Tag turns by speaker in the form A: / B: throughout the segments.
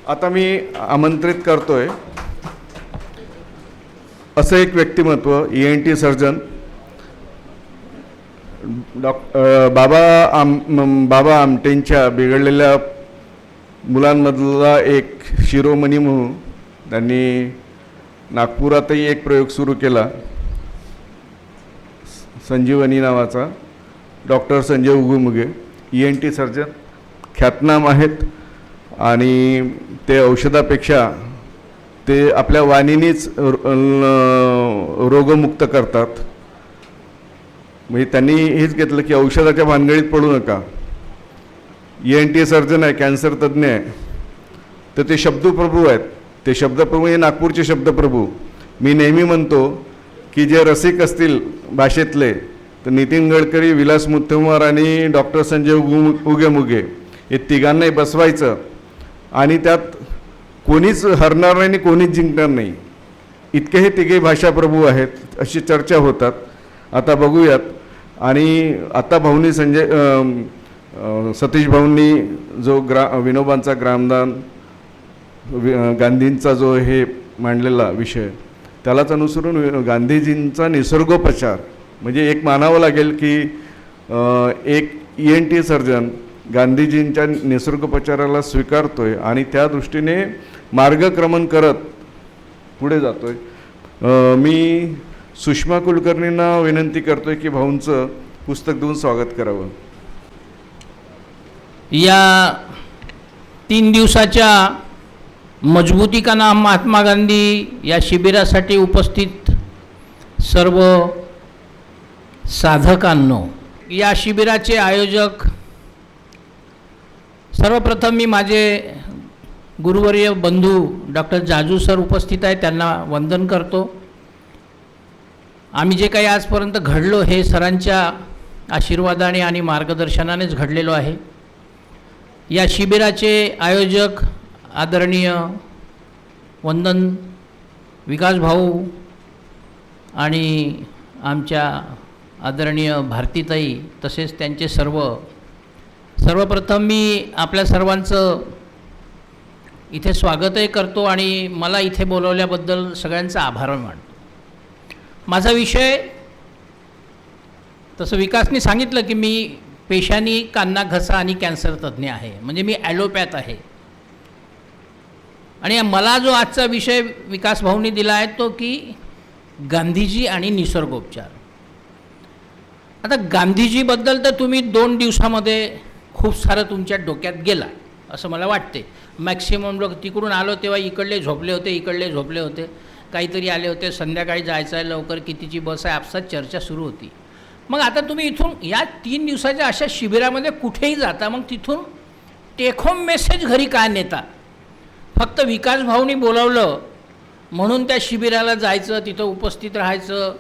A: आता मी आमंत्रित करतोय असं एक व्यक्तिमत्व ENT सर्जन बाबा आमटेंच्या बिघडलेल्या मुलांमधला एक शिरोमणी म्हणून त्यांनी नागपुरातही एक प्रयोग सुरू केला, संजीवनी नावाचा. डॉक्टर संजय उगमुगे ENT सर्जन ख्यातनाम आहेत आणि ते औषधापेक्षा ते आपल्या वाणीनेच रोगमुक्त करतात. म्हणजे त्यांनी हेच घेतलं की औषधाच्या भानगडीत पडू नका. ENT सर्जन आहे, कॅन्सर तज्ज्ञ आहे, तर ते शब्दप्रभू आहेत. ते शब्दप्रभू हे नागपूरचे शब्दप्रभू. मी नेहमी म्हणतो की जे रसिक असतील भाषेतले तर नितीन गडकरी, विलास मुत्तेमवार आणि डॉक्टर संजय उगमुगे हे तिघांनाही बसवायचं आणि त्यात कोणीच हरणार नाही आणि कोणीच जिंकणार नाही, इतके हे तिघे भाषाप्रभू आहेत, अशी चर्चा होतात. आता बघूयात. आणि आता भाऊंनी सतीश भाऊंनी जो विनोबांचा ग्रामदान, गांधींचा जो हे मांडलेला विषय, त्यालाच अनुसरून गांधीजींचा निसर्गोपचार, म्हणजे एक मानावं लागेल की एक ENT सर्जन गांधीजींच्या निसर्गोपचाराला स्वीकारतोय आणि त्या दृष्टीने मार्गक्रमण करत पुढे जातोय. मी सुषमा कुलकर्णींना विनंती करतोय की भाऊंचं पुस्तक देऊन स्वागत करावं.
B: या 3 दिवसाच्या मजबूती का नाम महात्मा गांधी या शिबिरासाठी उपस्थित सर्व साधकांनो, या शिबिराचे आयोजक, सर्वप्रथम मी माझे गुरुवर्य बंधू डॉक्टर जाजू सर उपस्थित आहे, त्यांना वंदन करतो. आम्ही जे काही आजपर्यंत घडलो हे सरांच्या आशीर्वादाने आणि मार्गदर्शनानेच घडलेलो आहे. या शिबिराचे आयोजक आदरणीय वंदन विकास भाऊ आणि आमच्या आदरणीय भारतीताई, तसेच त्यांचे सर्वप्रथम मी आपल्या सर्वांचं इथे स्वागतही करतो आणि मला इथे बोलवल्याबद्दल सगळ्यांचा आभार मानतो. माझा विषय, तसं विकासने सांगितलं की मी पेशानी कान्हा घसा आणि कॅन्सर तज्ज्ञ आहे, म्हणजे मी ॲलोपॅथ आहे. आणि मला जो आजचा विषय विकास भाऊंनी दिला आहे तो की गांधीजी आणि निसर्गोपचार. आता गांधीजीबद्दल तर तुम्ही 2 दिवसामध्ये खूप सारं तुमच्या डोक्यात गेला असं मला वाटते. मॅक्सिमम लोक तिकडून आलो तेव्हा इकडले झोपले होते, काहीतरी आले होते, संध्याकाळी जायचं आहे लवकर, कितीची बस आहे, आपसात चर्चा सुरू होती. मग आता तुम्ही इथून या 3 दिवसाच्या अशा शिबिरामध्ये कुठेही जाता, मग तिथून टेक होम मेसेज घरी काय नेता? फक्त विकास भाऊनी बोलावलं म्हणून त्या शिबिराला जायचं, तिथं उपस्थित राहायचं,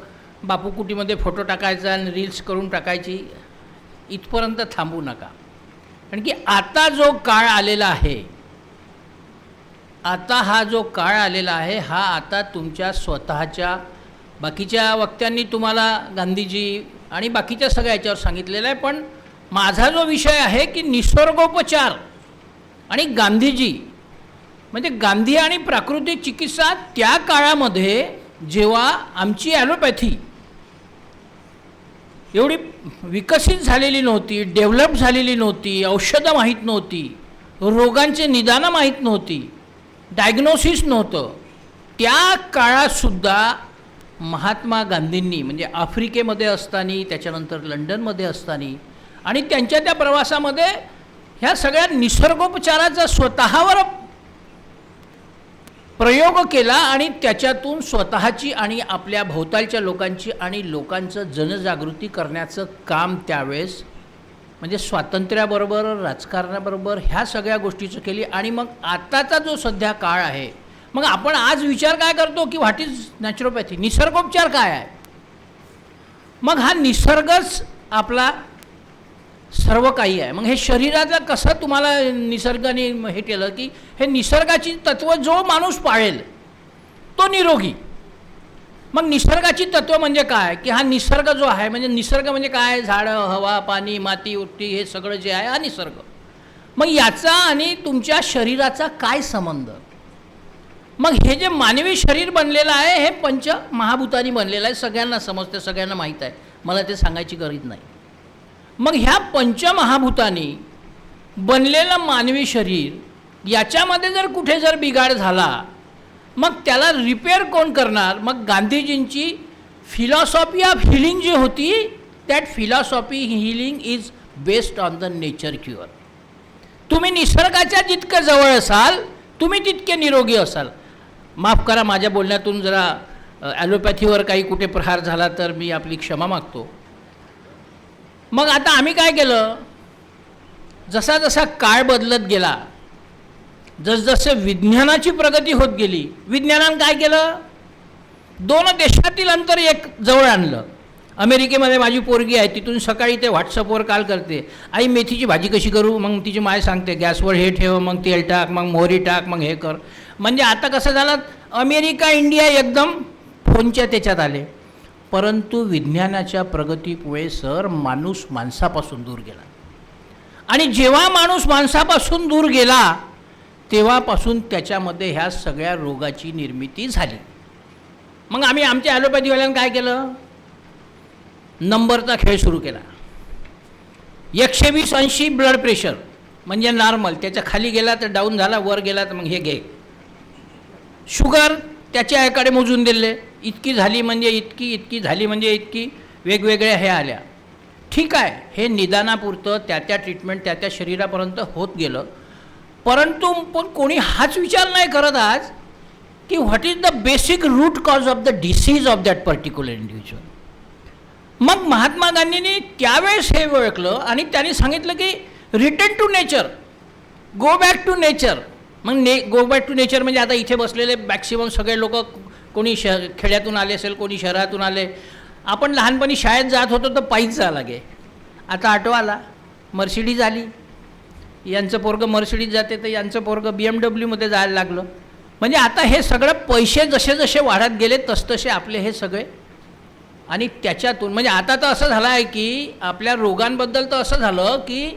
B: बापू कुटीमध्ये फोटो टाकायचा आणि रील्स करून टाकायची, इथपर्यंत थांबू नका. कारण की आता जो काळ आलेला आहे, हा आता तुमच्या स्वतःच्या, बाकीच्या वक्त्यांनी तुम्हाला गांधीजी आणि बाकीच्या सगळ्या याच्यावर सांगितलेलं आहे, पण माझा जो विषय आहे की निसर्गोपचार आणि गांधीजी, म्हणजे गांधी आणि प्राकृतिक चिकित्सा त्या काळामध्ये जेव्हा आमची ॲलोपॅथी एवढी विकसित झालेली नव्हती, डेव्हलप झालेली नव्हती, औषधं माहीत नव्हती, रोगांचे निदानं माहीत नव्हती, डायग्नोसिस नव्हतं, त्या काळातसुद्धा महात्मा गांधींनी, म्हणजे आफ्रिकेमध्ये असताना, त्याच्यानंतर लंडनमध्ये असताना आणि त्यांच्या त्या प्रवासामध्ये ह्या सगळ्या निसर्गोपचाराचा स्वतःवर प्रयोग केला आणि त्याच्यातून स्वतःची आणि आपल्या भोवतालच्या लोकांची आणि लोकांचं जनजागृती करण्याचं काम त्यावेळेस, म्हणजे स्वातंत्र्याबरोबर, राजकारणाबरोबर ह्या सगळ्या गोष्टीचं केली. आणि मग आताचा जो सध्या काळ आहे, मग आपण आज विचार काय करतो की व्हॉट इज नॅचरोपॅथी, निसर्गोपचार काय आहे? मग हा निसर्गच आपला सर्व काही आहे. मग हे शरीराचं कसं तुम्हाला निसर्गाने हे केलं की हे निसर्गाची तत्त्व जो माणूस पाळेल तो निरोगी. मग निसर्गाची तत्त्व म्हणजे काय की हा निसर्ग जो आहे, म्हणजे निसर्ग म्हणजे काय, झाडं, हवा, पाणी, माती, उट्टी, हे सगळं जे आहे हा निसर्ग. मग याचा आणि तुमच्या शरीराचा काय संबंध? मग हे जे मानवी शरीर बनलेलं आहे हे पंचमहाभूतांनी बनलेलं आहे, सगळ्यांना समजते, सगळ्यांना माहीत आहे, मला ते सांगायची गरज नाही. मग ह्या पंचमहाभूतांनी बनलेलं मानवी शरीर याच्यामध्ये जर कुठे जर बिघाड झाला मग त्याला रिपेअर कोण करणार? मग गांधीजींची फिलॉसॉफी ऑफ हिलिंग जी होती, that philosophy healing is based on the nature cure. तुम्ही निसर्गाच्या जितकं जवळ असाल तुम्ही तितके निरोगी असाल. माफ करा, माझ्या बोलण्यातून जरा ॲलोपॅथीवर काही कुठे प्रहार झाला तर मी आपली क्षमा मागतो. मग आता आम्ही काय केलं, जसा जसा काळ बदलत गेला, जसजसे विज्ञानाची प्रगती होत गेली, विज्ञानानं काय केलं, 2 देशातील अंतर एक जवळ आणलं. अमेरिकेमध्ये माझी पोरगी आहे, तिथून सकाळी ते व्हॉट्सअपवर कॉल करते, आई मेथीची भाजी कशी करू, मग तिची माय सांगते गॅसवर हे ठेव, मग तेल टाक, मग मोहरी टाक, मग हे कर. म्हणजे आता कसं झालं, अमेरिका इंडिया एकदम फोनच्या त्याच्यात आले. परंतु विज्ञानाच्या प्रगतीमुळे सर माणूस माणसापासून दूर गेला, आणि जेव्हा माणूस माणसापासून दूर गेला तेव्हापासून त्याच्यामध्ये ह्या सगळ्या रोगाची निर्मिती झाली. मग आम्ही आमच्या ॲलोपॅथीवाल्यांनी काय केलं, नंबरचा खेळ सुरू केला. 120-80 ब्लड प्रेशर म्हणजे नॉर्मल, त्याच्या खाली गेला तर डाऊन झाला, वर गेला तर मग हे घे. शुगर त्याच्या याकडे मोजून दिले, इतकी झाली म्हणजे इतकी, इतकी झाली म्हणजे इतकी, वेगवेगळ्या हे आल्या. ठीक आहे, हे निदानापुरतं त्या ट्रीटमेंट त्या शरीरापर्यंत होत गेलं. परंतु पण कोणी हाच विचार नाही करत आज की what is the basic root cause of the disease of that particular individual. मग महात्मा गांधींनी त्यावेळेस हे ओळखलं आणि त्यांनी सांगितलं की return to nature, go back to nature. मग गो बॅक टू नेचर म्हणजे आता इथे बसलेले मॅक्सिमम सगळे लोक, कोणी खेड्यातून आले असेल, कोणी शहरातून आले. आपण लहानपणी शाळेत जात होतो तर पायीच जावं लागे, आता ऑटो आला, मर्सिडीज आली, यांचं पोरगं मर्सिडीज जाते तर यांचं पोरगं BMW जायला लागलं. म्हणजे आता हे सगळं पैसे जसे जसे वाढत गेले तसतसे आपले हे सगळे, आणि त्याच्यातून म्हणजे आता तर असं झालं आहे की आपल्या रोगांबद्दल तर असं झालं की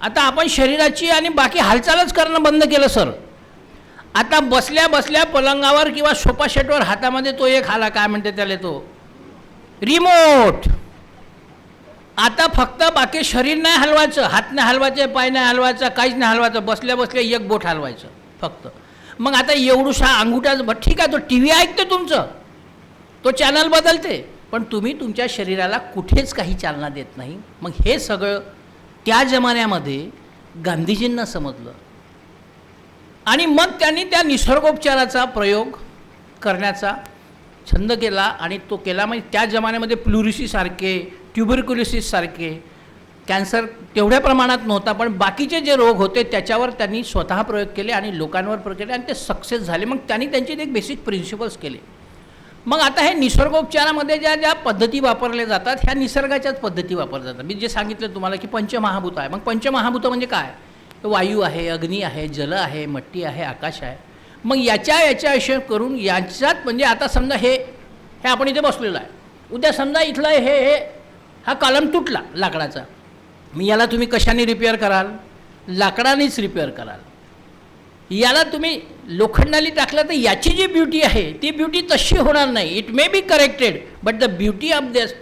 B: आता आपण शरीराची आणि बाकी हालचालच करणं बंद केलं सर. आता बसल्या बसल्या पलंगावर किंवा सोफा सेटवर हातामध्ये तो एक आला, काय म्हणते त्याला, तो रिमोट. आता फक्त बाकी शरीर नाही हलवायचं, हात नाही हलवायचे, पाय नाही हलवायचा, काहीच नाही हलवायचं, बसल्या बसल्या एक बोट हलवायचं फक्त. मग आता एवढूसा अंगुठा, ठीक आहे, तो TV ऐकते तुमचं, तो चॅनल बदलते, पण तुम्ही तुमच्या शरीराला कुठेच काही चालना देत नाही. मग हे सगळं त्या जमान्यामध्ये गांधीजींना समजलं, आणि मग त्यांनी त्या निसर्गोपचाराचा प्रयोग करण्याचा छंद केला, आणि तो केला. म्हणजे त्या जमान्यामध्ये प्लुरिसीसारखे, ट्युबरक्युलोसिससारखे कॅन्सर तेवढ्या प्रमाणात नव्हता, पण बाकीचे जे रोग होते त्याच्यावर त्यांनी स्वतः प्रयोग केले आणि लोकांवर प्रयोग केले, आणि ते सक्सेस झाले. मग त्यांनी त्यांचे एक बेसिक प्रिन्सिपल्स केले. मग आता हे निसर्गोपचारामध्ये ज्या पद्धती वापरल्या जातात ह्या निसर्गाच्याच पद्धती वापरल्या जातात. मी जे सांगितलं तुम्हाला की पंचमहाभूत आहे. मग पंचमहाभूत म्हणजे काय, वायू आहे, अग्नी आहे, जल आहे, मट्टी आहे, आकाश आहे. मग याच्या अशा करून याच्यात म्हणजे आता समजा हे आपण इथे बसलेलं आहे, उद्या समजा इथलं हे हा कॉलम तुटला लाकडाचा, मग याला तुम्ही कशाने रिपेअर कराल, लाकडानेच रिपेअर कराल. याला तुम्ही लोखंडाली टाकलं तर याची जी ब्युटी आहे ती ब्युटी तशी होणार नाही. It may be corrected but the beauty of this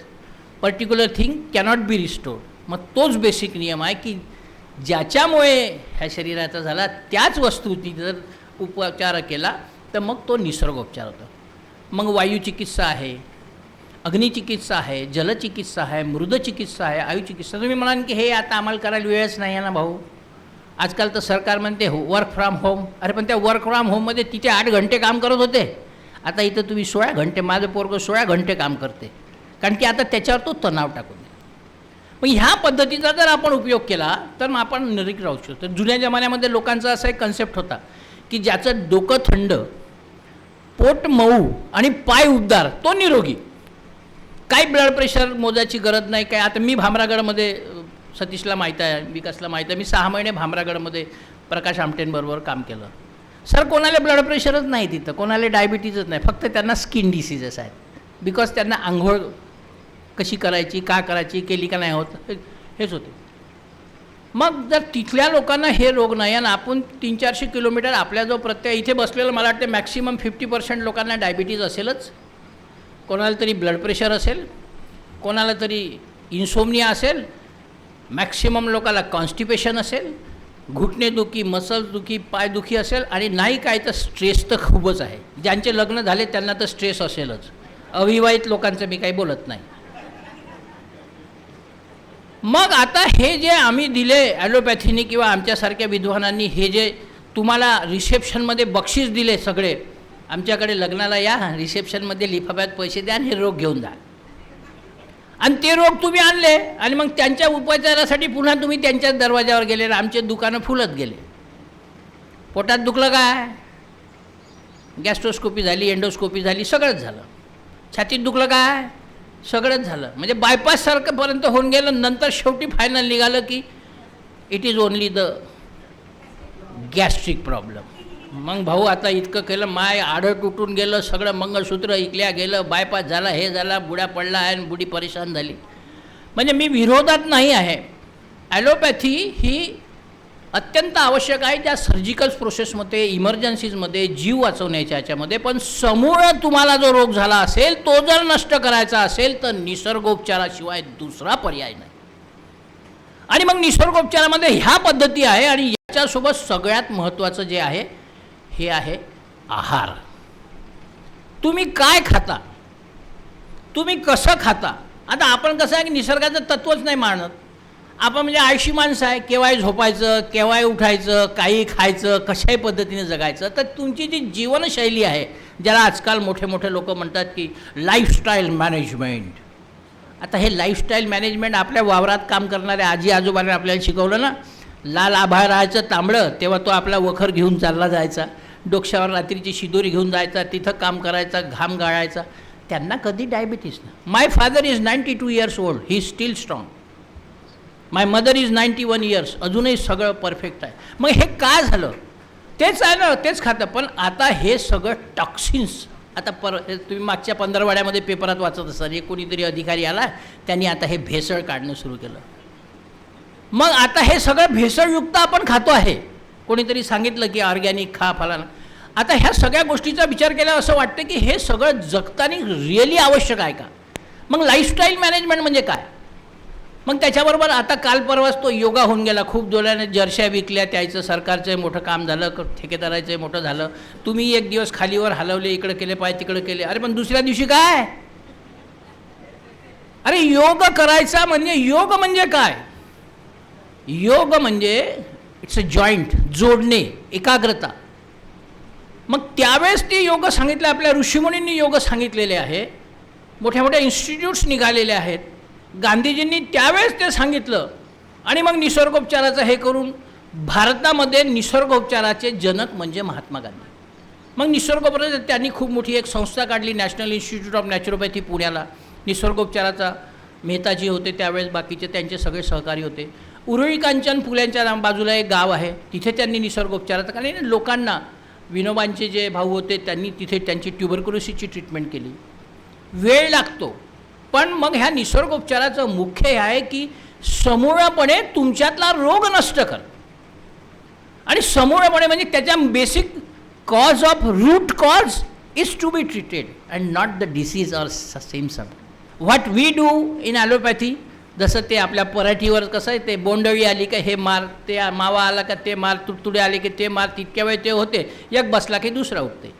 B: particular thing cannot be restored. मग तोच बेसिक नियम आहे की ज्याच्यामुळे ह्या शरीराचा झाला त्याच वस्तूची जर उपचार केला तर मग तो निसर्गोपचार होतो. मग वायुचिकित्सा आहे, अग्निचिकित्सा आहे, जलचिकित्सा आहे, मृदचिकित्सा आहे, आयुचिकित्सा. तुम्ही म्हणाल की हे आता आम्हाला करायला वेळच नाही आहे ना भाऊ. आजकाल तर सरकार म्हणते वर्क फ्रॉम होम. अरे पण त्या वर्क फ्रॉम होममध्ये तिथे 8 घंटे काम करत होते, आता इथं तुम्ही 16 घंटे, माझं पोरगं 16 घंटे काम करते, कारण की आता त्याच्यावर तो तणाव टाकून दे. मग ह्या पद्धतीचा जर आपण उपयोग केला तर मग आपण निरोगी राहू शकतो. जुन्या जमान्यामध्ये लोकांचा असा एक कन्सेप्ट होता की ज्याचं डोकं थंड, पोट मऊ आणि पाय उबदार तो निरोगी. काही ब्लड प्रेशर मोजायची गरज नाही काय. आता मी भामरागडमध्ये, सतीशला माहीत आहे, विकासला माहीत आहे, मी 6 महिने भामरागडमध्ये प्रकाश आमटेंबरोबर काम केलं. सर कोणाला ब्लड प्रेशरच नाही तिथं, कोणाला डायबिटीजच नाही, फक्त त्यांना स्किन डिसीजेस आहेत. बिकॉज त्यांना आंघोळ कशी करायची, का करायची, केली का नाही होत, हेच होते. मग जर तिथल्या लोकांना हे रोग नाही आणि आपण 300-400 किलोमीटर आपल्या जो प्रत्येक इथे बसलेलं मला वाटतं मॅक्सिमम 50% लोकांना डायबिटीज असेलच, कोणाला तरी ब्लड प्रेशर असेल, कोणाला तरी इन्सोमनिया असेल, मॅक्सिमम लोकांना कॉन्स्टिपेशन असेल, घुटणेदुखी, मसलदुखी, पायदुखी असेल आणि नाही काय तर स्ट्रेस तर खूपच आहे. ज्यांचे लग्न झाले त्यांना तर स्ट्रेस असेलच. अविवाहित लोकांचं मी काही बोलत नाही. मग आता हे जे आम्ही दिले ॲलोपॅथीनी किंवा आमच्यासारख्या विद्वानांनी हे जे तुम्हाला रिसेप्शनमध्ये बक्षीस दिले सगळे, आमच्याकडे लग्नाला या, रिसेप्शनमध्ये लिफाफ्यात पैसे द्या आणि हे रोग घेऊन जा. आणि ते रोग तुम्ही आणले आणि मग त्यांच्या उपचारासाठी पुन्हा तुम्ही त्यांच्याच दरवाजावर गेले आणि आमचे दुकानं फुलत गेले. पोटात दुखलं काय, गॅस्ट्रोस्कोपी झाली, एंडोस्कोपी झाली, सगळंच झालं. छातीत दुखलं काय, सगळंच झालं. म्हणजे बायपाससारखंपर्यंत होऊन गेलं. नंतर शेवटी फायनल निघालं की it is only the gastric problem. मग भाऊ आता इतकं केलं, माय आडं तुटून गेलं, सगळं मंगळसूत्र इकल्या गेलं, बायपास झाला, हे झाला, बुड्या पडला आहे आणि बुडी परेशान झाली. म्हणजे मी विरोधात नाही आहे. ॲलोपॅथी ही अत्यंत आवश्यक आहे त्या सर्जिकल प्रोसेसमध्ये, इमर्जन्सीजमध्ये, जीव वाचवण्याच्या ह्याच्यामध्ये. पण समूळ तुम्हाला जो रोग झाला असेल तो जर नष्ट करायचा असेल तर निसर्गोपचाराशिवाय दुसरा पर्याय नाही. आणि मग निसर्गोपचारामध्ये ह्या पद्धती आहे आणि याच्यासोबत सगळ्यात महत्त्वाचं जे आहे हे आहे आहार. तुम्ही काय खाता, तुम्ही कसं खाता. आता आपण कसं आहे की निसर्गाचं तत्त्वच नाही मानत. आपण म्हणजे आळशी माणसं आहे, केव्हाही झोपायचं, केव्हाही उठायचं, काही खायचं, कशाही पद्धतीने जगायचं. तर तुमची जी जीवनशैली आहे, ज्याला आजकाल मोठे मोठे लोक म्हणतात की लाईफस्टाईल मॅनेजमेंट. आता हे लाईफस्टाईल मॅनेजमेंट आपल्या वावरात काम करणाऱ्या आजी आजोबांनी आपल्याला शिकवलं ना. लाल आभाळ राहायचं तांबडं, तेव्हा तो आपला वखर घेऊन चालला जायचा, डोक्यावर रात्रीची शिदोरी घेऊन जायचा, तिथं काम करायचा, घाम गाळायचा. त्यांना कधी डायबिटीस ना. My father is 92 years old, he is still strong. My mother is 91 years, अजूनही सगळं परफेक्ट आहे. मग हे काय झालं, तेच आहे ना, तेच खातं. पण आता हे सगळं टॉक्सिन्स, आता तुम्ही मागच्या 15 पेपरात वाचत असाल, एक कोणीतरी अधिकारी आला, त्यांनी आता हे भेसळ काढणं सुरू केलं. मग आता हे सगळं भेसळयुक्त आपण खातो आहे. कोणीतरी सांगितलं की ऑर्गॅनिक खा, फलाना. आता ह्या सगळ्या गोष्टीचा विचार केल्यावर असं वाटतं की हे सगळं जगताना रिअली आवश्यक आहे का. मग लाईफस्टाईल मॅनेजमेंट म्हणजे काय. मग त्याच्याबरोबर आता काल परवाच तो योगा होऊन गेला. खूप जोराने जर्श्या विकल्या, त्याचं सरकारचं मोठं काम झालं, ठेकेदाराचं मोठं झालं. तुम्ही एक दिवस खालीवर हलवले, इकडं केले, पाय तिकडं केले. अरे पण दुसऱ्या दिवशी काय. अरे योग करायचा म्हणजे, योग म्हणजे काय. योग म्हणजे इट्स अ जॉईंट, जोडणे, एकाग्रता. मग त्यावेळेस ते योग सांगितले, आपल्या ऋषीमुनींनी योग सांगितलेले आहे, मोठ्या मोठ्या इन्स्टिट्यूट्स निघालेले आहेत. गांधीजींनी त्यावेळेस ते सांगितलं. आणि मग निसर्गोपचाराचं हे करून भारतामध्ये निसर्गोपचाराचे जनक म्हणजे महात्मा गांधी. मग निसर्गोपचार त्यांनी खूप मोठी एक संस्था काढली, नॅशनल इन्स्टिट्यूट ऑफ नॅचरोपॅथी पुण्याला. निसर्गोपचाराचा मेहताजी होते त्यावेळेस, बाकीचे त्यांचे सगळे सहकारी होते. उरुळी कांचन फुल्यांच्या बाजूला एक गाव आहे, तिथे त्यांनी निसर्गोपचाराचं, कारण लोकांना, विनोबांचे जे भाऊ होते त्यांनी तिथे त्यांची ट्युबरक्युलोसिसची ट्रीटमेंट केली. वेळ लागतो, पण मग ह्या निसर्गोपचाराचं मुख्य हे आहे की समूळपणे तुमच्यातला रोग नष्ट कर. आणि समूळपणे म्हणजे त्याच्या basic cause of root cause is to be treated and not the disease or symptom. What we do in allopathy, जसं ते आपल्या पराठीवर कसं आहे, ते बोंडळी आली का हे मार, ते मावा आला का ते मार, तुडतुडे आले की ते मार, तितक्या वेळ ते होते, एक बसला की दुसरा उठते.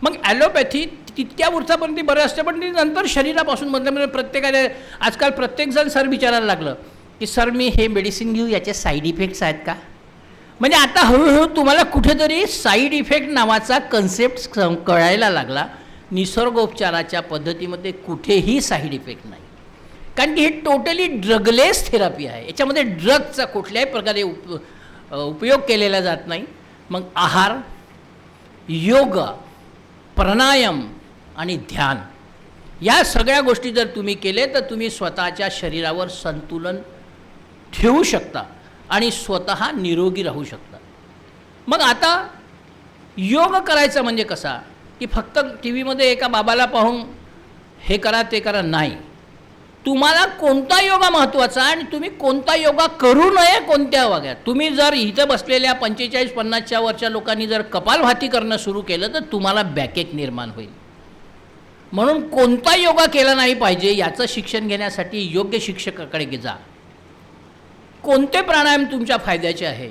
B: मग ॲलोपॅथी तितक्या वृत्तापर्यंत बरं असते, पण ती नंतर शरीरापासून म्हणजे प्रत्येकाने आजकाल प्रत्येकजण सर विचारायला लागलं की सर मी हे मेडिसिन घेऊ, याचे साईड इफेक्ट्स आहेत का. म्हणजे आता हळूहळू तुम्हाला कुठेतरी साईड इफेक्ट नावाचा कन्सेप्ट कळायला लागला. निसर्गोपचाराच्या पद्धतीमध्ये कुठेही साईड इफेक्ट नाही, कारण की हे टोटली ड्रगलेस थेरपी आहे. याच्यामध्ये ड्रगचा कुठल्याही प्रकारे उपयोग केलेला जात नाही. मग आहार, योग, प्राणायाम आणि ध्यान या सगळ्या गोष्टी जर तुम्ही केले तर तुम्ही स्वतःच्या शरीरावर संतुलन ठेवू शकता आणि स्वतः निरोगी राहू शकता. मग आता योग करायचा म्हणजे कसा, की फक्त टी व्हीमध्ये एका बाबाला पाहून हे करा ते करा नाही. तुम्हाला कोणता योगा महत्त्वाचा आणि तुम्ही कोणता योगा करू नये कोणत्या वाग्यात. तुम्ही जर इथं बसलेल्या 45-50च्या वरच्या लोकांनी जर कपालभाती करणं सुरू केलं तर तुम्हाला बॅकएक निर्माण होईल. म्हणून कोणता योगा केला नाही पाहिजे याचं शिक्षण घेण्यासाठी योग्य शिक्षकाकडे जा. कोणते प्राणायाम तुमच्या फायद्याचे आहे,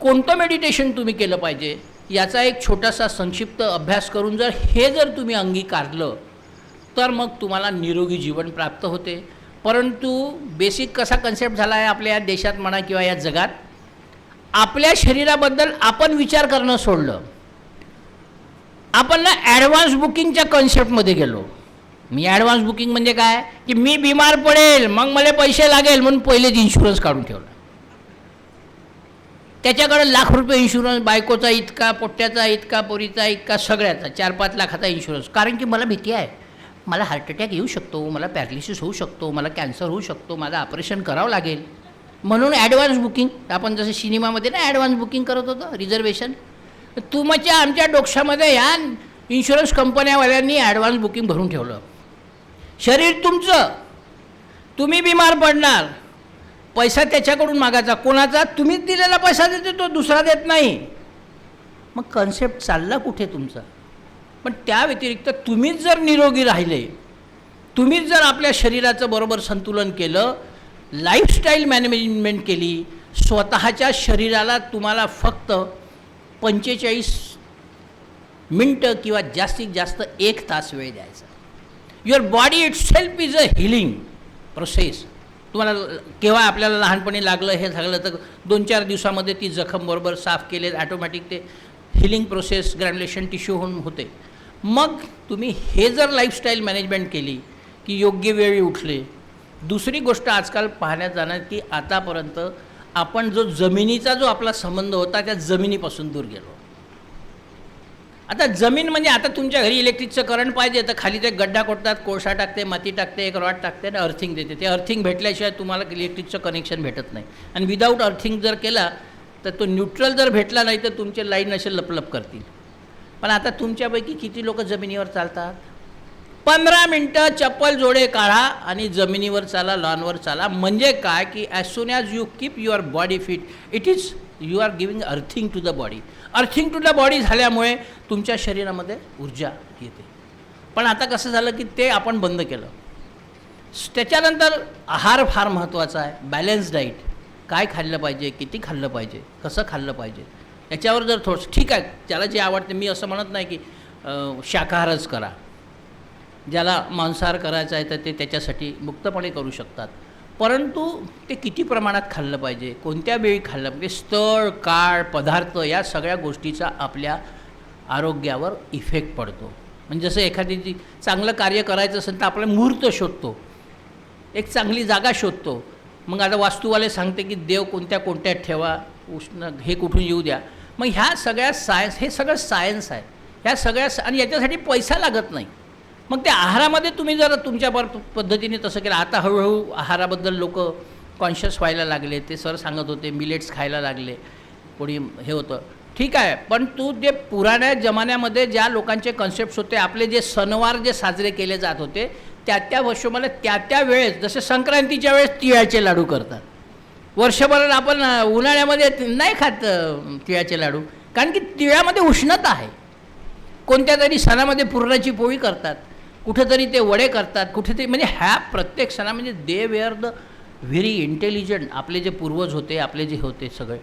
B: कोणतं मेडिटेशन तुम्ही केलं पाहिजे याचा एक छोटासा संक्षिप्त अभ्यास करून जर तुम्ही अंगीकारलं तर मग तुम्हाला निरोगी जीवन प्राप्त होते. परंतु बेसिक कसा कन्सेप्ट झाला आहे आपल्या या देशात म्हणा किंवा या जगात, आपल्या शरीराबद्दल आपण विचार करणं सोडलं. आपण ना ॲडव्हान्स बुकिंगच्या कन्सेप्टमध्ये गेलो. मी ॲडव्हान्स बुकिंग म्हणजे काय की मी बिमार पडेल मग मला पैसे लागेल म्हणून पहिलेच इन्शुरन्स काढून ठेवला. त्याच्याकडे लाख रुपये इन्शुरन्स, बायकोचा इतका, पोट्ट्याचा इतका, पोरीचा इतका, सगळ्याचा 4-5 लाखाचा इन्शुरन्स. कारण की मला भीती आहे, मला हार्ट अटॅक येऊ शकतो, मला पॅरालिसिस होऊ शकतो, मला कॅन्सर होऊ शकतो, मला ऑपरेशन करावं लागेल. म्हणून ॲडव्हान्स बुकिंग, आपण जसं सिनेमामध्ये ना ॲडव्हान्स बुकिंग करत होतो रिझर्वेशन, तुमच्या आमच्या डोक्यामध्ये ह्या इन्शुरन्स कंपन्यावाल्यांनी ॲडव्हान्स बुकिंग भरून ठेवलं. शरीर तुमचं, तुम्ही बिमार पडणार, पैसा त्याच्याकडून मागायचा. कोणाचा? तुम्हीच दिलेला पैसा देतो, तो दुसरा देत नाही. मग कन्सेप्ट चालला कुठे तुमचा? पण त्या व्यतिरिक्त तुम्हीच जर निरोगी राहिले, तुम्हीच जर आपल्या शरीराचं बरोबर संतुलन केलं, लाईफस्टाईल मॅनेजमेंट केली, स्वतःच्या शरीराला तुम्हाला फक्त 45 मिनटं किंवा जास्तीत जास्त 1 तास वेळ द्यायचा. Your body it self is a healing process. तुम्हाला केव्हा आपल्याला लहानपणी लागलं हे झालं तर 2-4 दिवसामध्ये ती जखम बरोबर साफ केले, ॲटोमॅटिक ते हिलिंग प्रोसेस ग्रॅन्युलेशन टिश्यू होऊन होते. मग तुम्ही हे जर लाईफस्टाईल मॅनेजमेंट केली की योग्य वेळी उठले. दुसरी गोष्ट आजकाल पाहण्यात जाणार की आतापर्यंत आपण जो जमिनीचा जो आपला संबंध होता त्या जमिनीपासून दूर गेलो. आता जमीन म्हणजे आता तुमच्या घरी इलेक्ट्रिकचं करंट पाहिजे तर खाली ते गड्डा खोदतात, कोळसा टाकते, माती टाकते, एक रॉड टाकते आणि अर्थिंग देते. ते अर्थिंग भेटल्याशिवाय तुम्हाला इलेक्ट्रिकचं कनेक्शन भेटत नाही. आणि विदाऊट अर्थिंग जर केला तर तो न्यूट्रल जर भेटला नाही तर तुमचे लाईन असे लपलप करतील. पण आता तुमच्यापैकी किती लोक जमिनीवर चालतात? 15 मिनटं चप्पल जोडे काढा आणि जमिनीवर चाला, लॉनवर चाला. म्हणजे काय की as soon as you keep your body fit, it is you are giving earthing to the body. Earthing to the body झाल्यामुळे तुमच्या शरीरामध्ये ऊर्जा येते. पण आता कसं झालं की ते आपण बंद केलं. त्याच्यानंतर आहार फार महत्त्वाचा आहे. बॅलन्स डाईट, काय खाल्लं पाहिजे, किती खाल्लं पाहिजे, कसं खाल्लं पाहिजे याच्यावर जर थोडंसं ठीक आहे. ज्याला जे आवडते, मी असं म्हणत नाही की शाकाहारच करा. ज्याला मांसाहार करायचा आहे तर ते त्याच्यासाठी मुक्तपणे करू शकतात. परंतु ते किती प्रमाणात खाल्लं पाहिजे, कोणत्या वेळी खाल्लं पाहिजे, स्थळ, काळ, पदार्थ या सगळ्या गोष्टीचा आपल्या आरोग्यावर इफेक्ट पडतो. म्हणजे जसं एखादी चांगलं कार्य करायचं असेल तर आपला मुहूर्त शोधतो, एक चांगली जागा शोधतो. मग आता वास्तुवाले सांगते की देव कोणत्या कोणत्यात ठेवा, उष्ण हे कुठून येऊ द्या. मग ह्या सगळ्या सायन्स, हे सगळं सायन्स आहे. ह्या सगळ्या आणि याच्यासाठी पैसा लागत नाही. मग त्या आहारामध्ये तुम्ही जर तुमच्या पद्धतीने तसं केलं. आता हळूहळू आहाराबद्दल लोक कॉन्शियस व्हायला लागले. ते सर सांगत होते मिलेट्स खायला लागले, कोणी हे होतं, ठीक आहे. पण तू जे पुराण्या जमान्यामध्ये ज्या लोकांचे कन्सेप्ट्स होते, आपले जे सणवार जे साजरे केले जात होते त्या वर्षामध्ये त्या वेळेस, जसे संक्रांतीच्या वेळेस तिळाचे लाडू करतात. वर्षभरात आपण उन्हाळ्यामध्ये नाही खात तिळाचे लाडू, कारण की तिळामध्ये उष्णता आहे. कोणत्या तरी सणामध्ये पुरणाची पोळी करतात, कुठेतरी ते वडे करतात, कुठेतरी म्हणजे ह्या प्रत्येक सणा म्हणजे they were the very intelligent. आपले जे पूर्वज होते, आपले जे होते सगळे.